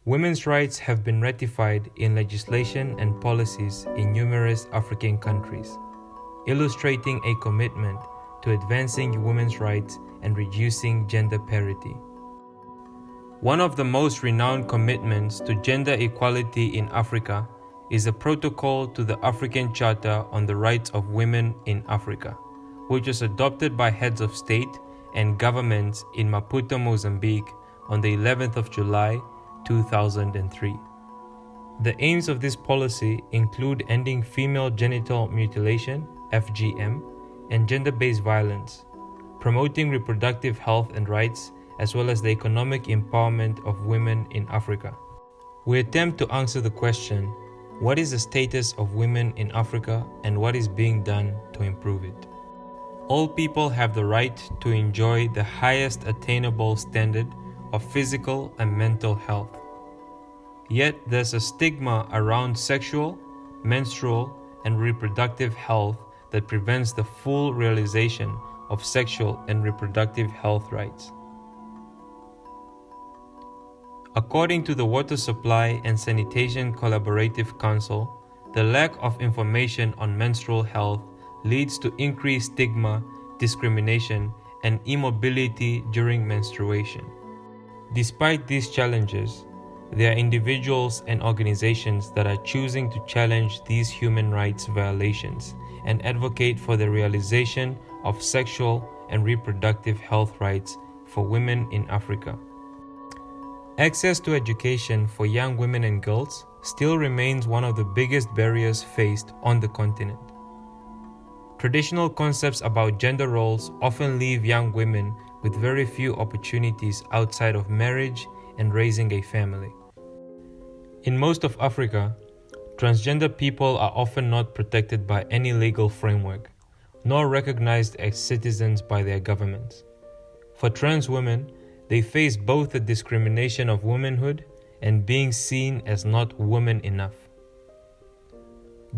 Women's rights have been ratified in legislation and policies in numerous African countries, illustrating a commitment to advancing women's rights and reducing gender parity. One of the most renowned commitments to gender equality in Africa is the Protocol to the African Charter on the Rights of Women in Africa, which was adopted by heads of state and governments in Maputo, Mozambique on the 11th of July, 2003. The aims of this policy include ending female genital mutilation, FGM, and gender-based violence, promoting reproductive health and rights, as well as the economic empowerment of women in Africa. We attempt to answer the question, what is the status of women in Africa and what is being done to improve it? All people have the right to enjoy the highest attainable standard of physical and mental health. Yet there's a stigma around sexual, menstrual, and reproductive health that prevents the full realization of sexual and reproductive health rights. According to the Water Supply and Sanitation Collaborative Council, the lack of information on menstrual health leads to increased stigma, discrimination, and immobility during menstruation. Despite these challenges, there are individuals and organizations that are choosing to challenge these human rights violations and advocate for the realization of sexual and reproductive health rights for women in Africa. Access to education for young women and girls still remains one of the biggest barriers faced on the continent. Traditional concepts about gender roles often leave young women with very few opportunities outside of marriage and raising a family. In most of Africa, transgender people are often not protected by any legal framework, nor recognized as citizens by their governments. For trans women, they face both the discrimination of womanhood and being seen as not woman enough.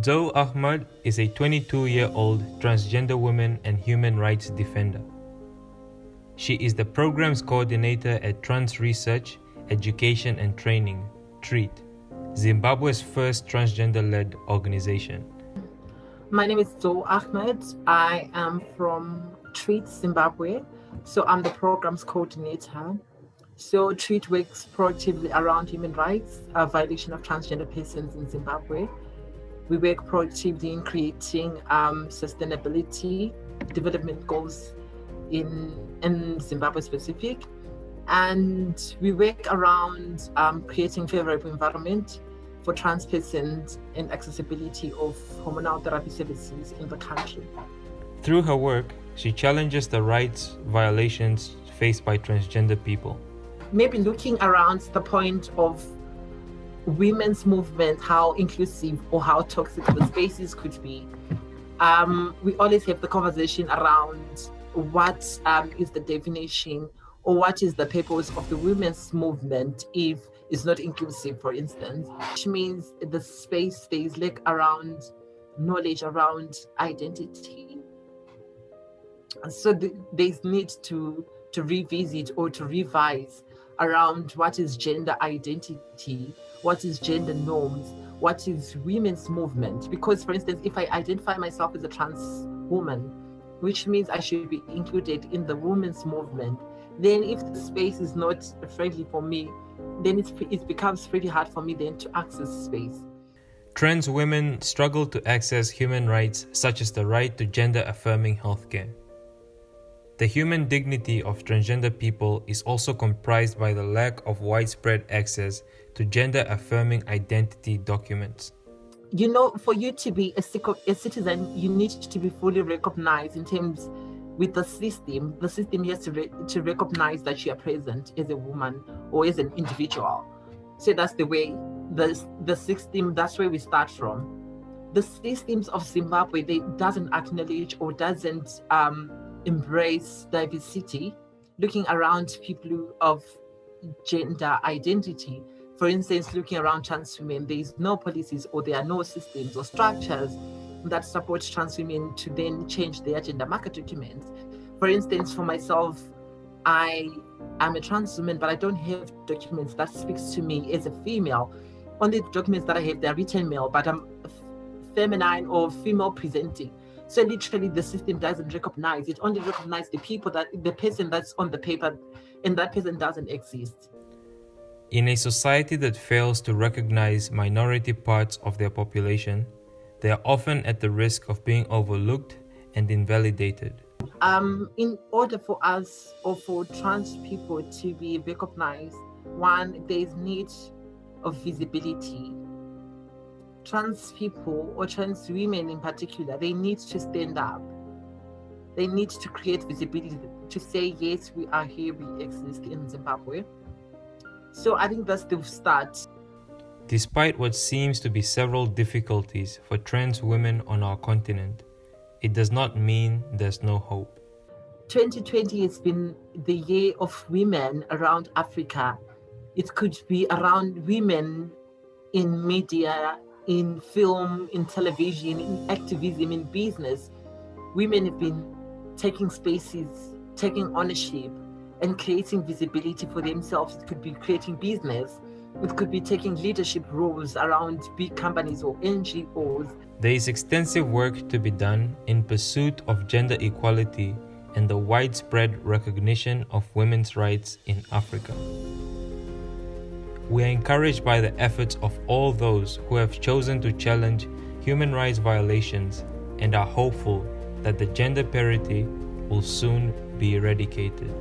Dzoe Ahmad is a 22-year-old transgender woman and human rights defender. She is the programs coordinator at Trans Research, Education and Training, TREAT, Zimbabwe's first transgender-led organization. My name is Dzoe Ahmad. I am from TREAT, Zimbabwe. So I'm the programs coordinator. So TREAT works proactively around human rights, violation of transgender persons in Zimbabwe. We work proactively in creating sustainability development goals in Zimbabwe specific. And we work around creating favorable environment for trans persons and accessibility of hormonal therapy services in the country. Through her work, she challenges the rights violations faced by transgender people. Maybe looking around the point of women's movement, how inclusive or how toxic the spaces could be. We always have the conversation around what is the definition or what is the purpose of the women's movement if it's not inclusive, for instance, which means the space stays like around knowledge around identity. So there's need to revisit or to revise around what is gender identity, what is gender norms, what is women's movement. Because, for instance, if I identify myself as a trans woman, which means I should be included in the women's movement, then if the space is not friendly for me, then it becomes pretty hard for me then to access space. Trans women struggle to access human rights such as the right to gender-affirming healthcare. The human dignity of transgender people is also comprised by the lack of widespread access to gender-affirming identity documents. You know, for you to be a citizen, you need to be fully recognized in terms with the system. The system has to recognize that you are present as a woman or as an individual. So that's the way the system, that's where we start from. The systems of Zimbabwe, they doesn't acknowledge or doesn't embrace diversity, looking around people of gender identity. For instance, looking around trans women, there is no policies or there are no systems or structures that support trans women to then change their gender marker documents. For instance, for myself, I am a trans woman, but I don't have documents that speaks to me as a female. Only the documents that I have, they're written male, but I'm feminine or female presenting. So literally the system doesn't recognize, it only recognizes the person that's on the paper, and that person doesn't exist. In a society that fails to recognize minority parts of their population, they are often at the risk of being overlooked and invalidated. In order for us or for trans people to be recognized, one, there is need of visibility. Trans people or trans women in particular, they need to stand up. They need to create visibility to say, yes, we are here, we exist in Zimbabwe. So I think that's the start. Despite what seems to be several difficulties for trans women on our continent, it does not mean there's no hope. 2020 has been the year of women around Africa. It could be around women in media, in film, in television, in activism, in business. Women have been taking spaces, taking ownership, and creating visibility for themselves. It could be creating business. It could be taking leadership roles around big companies or NGOs. There is extensive work to be done in pursuit of gender equality and the widespread recognition of women's rights in Africa. We are encouraged by the efforts of all those who have chosen to challenge human rights violations and are hopeful that the gender parity will soon be eradicated.